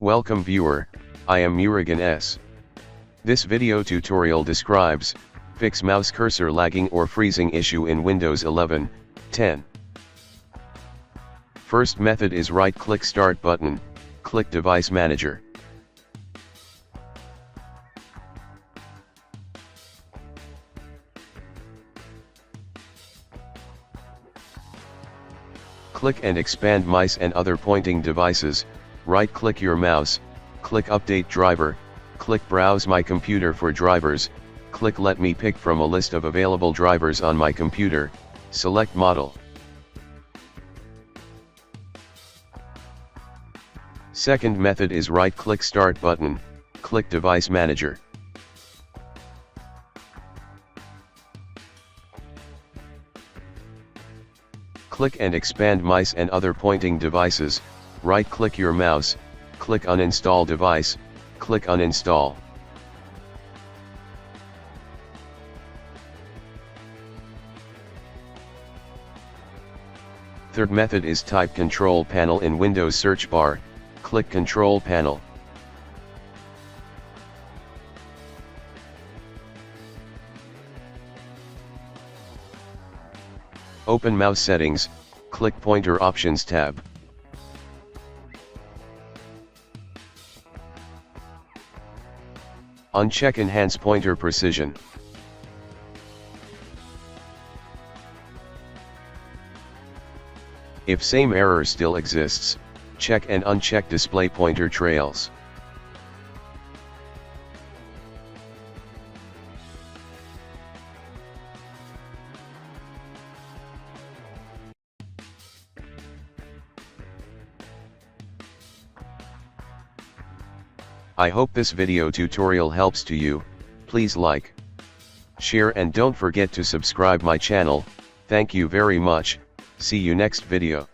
Welcome viewer, I am Murugan S. This video tutorial describes, fix mouse cursor lagging or freezing issue in Windows 11, 10. First method is right-click Start button, click Device Manager. Click and expand mice and other pointing devices, right-click your mouse, click Update Driver, click Browse My Computer for drivers, click Let me pick from a list of available drivers on my computer, select Model. Second method is right-click Start button, click Device Manager. Click and expand mice and other pointing devices, right-click your mouse, click Uninstall device, click Uninstall. Third method is type Control Panel in Windows search bar, click Control Panel. Open Mouse Settings, click Pointer Options tab. Uncheck Enhance Pointer Precision. If same error still exists, check and uncheck Display Pointer Trails. I hope this video tutorial helps to you. Please like, share and don't forget to subscribe my channel. Thank you very much. See you next video.